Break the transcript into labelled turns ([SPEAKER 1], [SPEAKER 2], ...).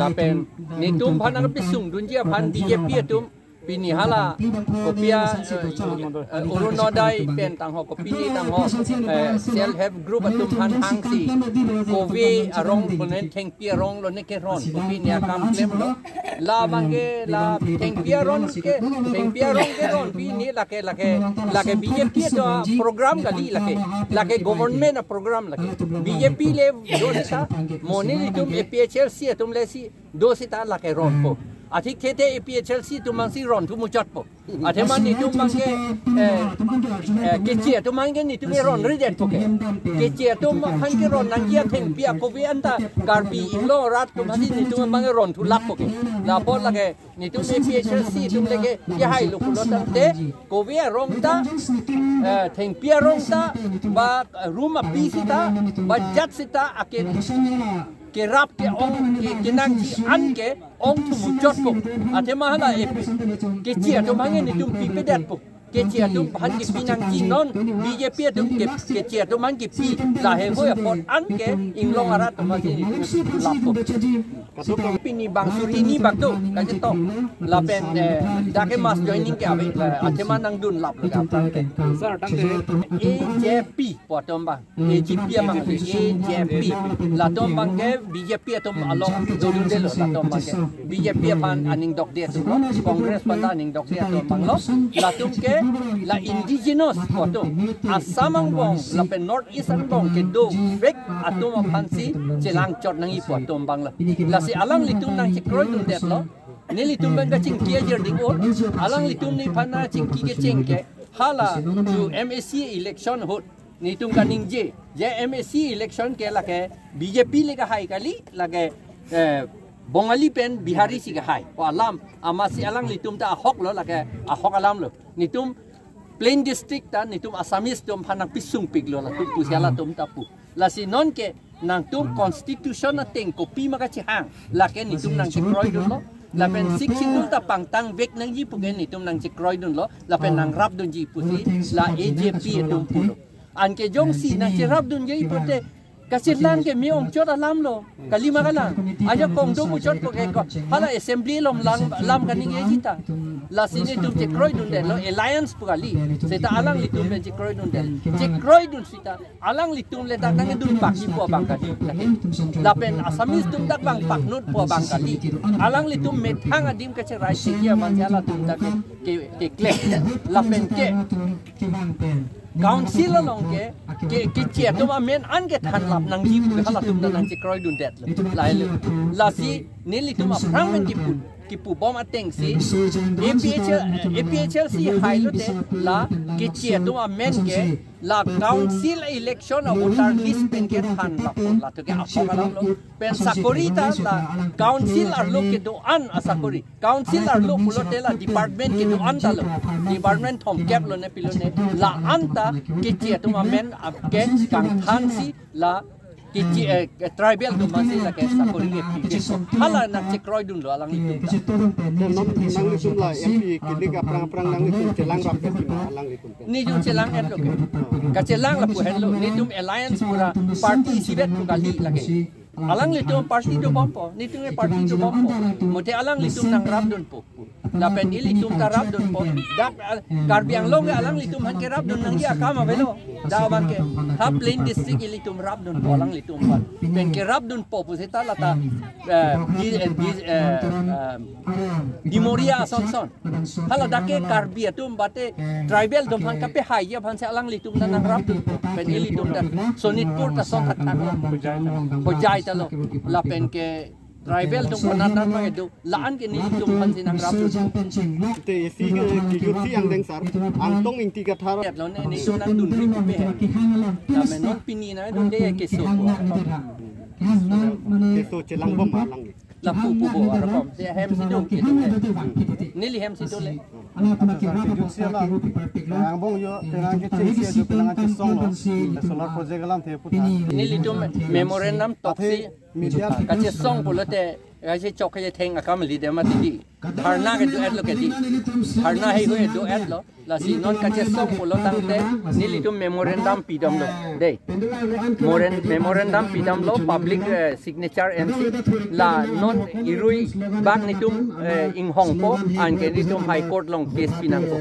[SPEAKER 1] lapen nitum panang pisung dunjia pan BJP tum pini hala kopia urunodai pen tang ho kopini tang ho self help group atum han hangsi kovi arong ponen thengpi arong lo ne ke ron kopini akam klem lo la bange la thengpi arong ke ron pini lake BJP to program kali lake government program lake BJP le do sa monil tum APHLC tum le si do sita lake ron po atik tete APHLC tumang si ron tu mucat po ateman ni tumang ke cia tumang ke ni tumang ron ridet po ke cia tumang han ke ron nang kia theng pia ko vi anta karbi inglo rat tum hasi ni tumang ron tu lap po ke la po la ke ni tum APHLC tum lege ya hai lu lo ta te ko vi rong ta theng pia rong ta ba room a pisita ba jat sita ake ke rap ke ong ke nang ki an ke ong tu mucot po ate mahala ke cia tu mangen ni tum pi pedat po ke cia tu han ki pinang ki non BJP tu ke cia tu man ki pi la he ho ya pon an ke inglong arat tu ma ni lap po katuk pini bang suri ni bak tu ka to la pen da ke mas joining ke ave ate man nang dun lap ka tang ke sar tang ke AJP po tom bang AJP mang AJP la tom bang ke BJP tom along dun de lo la tom bang ke BJP pan aning dok dia tu Congress pan aning dok dia tom bang lo la tum ke la indigenous po tu asamang bong la pen north eastern bong ke do vek atum pan si chelang chot nang i po tom bang la si alang litum nang chikroi dun det lo ni litum bang ka ching kia jer ding ot alang litum ni phana ching ki ke ching ke hala to MSC election hot ni tum ka ning je MSC election ke la ke BJP le ka hai kali la ke bongali pen bihari si ka hai o alam amasi alang litum ta hok lo la ke hok alam lo ni tum plain district ta ni tum asamis tum phanang pisung pig lo la tu pusiala tum ta pu la si non ke nang tum constitution na teng kopi maka chi hang la ke ni tum nang chi kroi dun lo la pen sik chi dun ta pang tang vek nang ji pu ke ni tum nang chi kroi dun lo la pen nang rap dun ji pu si la AJP tum pu lo an ke jong si nang chi rap dun ji pu te kasirlan ke mi ong chot alam lo kalima kala aja kong do mu chot ko ke ko hala assembly lom lam kaning ejita la sini tum che kroi dun de lo alliance pukali seta alang litum le che kroi dun de che kroi dun sita alang litum le tak nang dun pak ki po bang kali la pen asamis tum tak bang pak nut po bang kali alang litum met hang adim ke che rai sikia man jala tum tak ke klek la pen ke council along ke cia tu men an ke than lap nang ji hala tum nang chi kroi dun det la si ni li tum prang men ki pu bom ateng si APHLC hai lo te la ke cia tu men ke la council election of voter list pen ke than lap la to ke apala lo pen sakorita la council ar lo ke do an asakori council ar lo pulo te la department ke do an ta lo department thom kep lo ne pilo ne la anta ke cia tu men ke kang than si la tribal tu masih la ke sakori ke hala nak cekroi dun lo alang itu
[SPEAKER 2] nang litum la MP kini ka prang nang litum celang rap ke alang litum
[SPEAKER 1] ni jung celang en lo ka celang la pu hen lo ni tum alliance pura party sibet pu kali lagi alang litum party do bompo ni tum party do bompo mote alang litum nang rap dun pu la pen ili tum ta rap dun po dak karbiang long alang litum han ke rap dun nang ya kama velo da bang ke ha plain district ili tum rap dun po alang litum pa pen ke rap dun po puseta lata di Moria Asonson hala dake karbia tum bate tribal dum han kape haya han se alang litum nang rap dun po pen ili tum ta sonitpur ta son tak hojai ta lo la pen ke tribal tum pananan ma edu laan ke ni tum han sinang rap
[SPEAKER 2] te si ke yuti ang deng sar ang tong ing tiga thar
[SPEAKER 1] lo ne ni tum nang dun ri pe la men non pini na dun de ke so
[SPEAKER 2] so celang bom alang
[SPEAKER 1] la pu bo ara bom te hem si do ke ni li hem si do le
[SPEAKER 2] ang bong yo tenang ke che do tenang ke song lo solar project lam the puta
[SPEAKER 1] ni li tum memorandum toksi kache song polote ऐसे चौक ये थेंग अकाम ली दे मत दी धरना के दो एड लो के दी धरना है हुए दो एड लो लासी नॉन का चेस सब बोलो तंगते नीली तुम मेमोरेंडम पीडम लो दे मेमोरेंडम पीडम लो पब्लिक सिग्नेचर एमसी ला नॉन इरुई बाग नि तुम इंग होंगपो आन के नि तुम हाई कोर्ट लोंग केस पिनांगो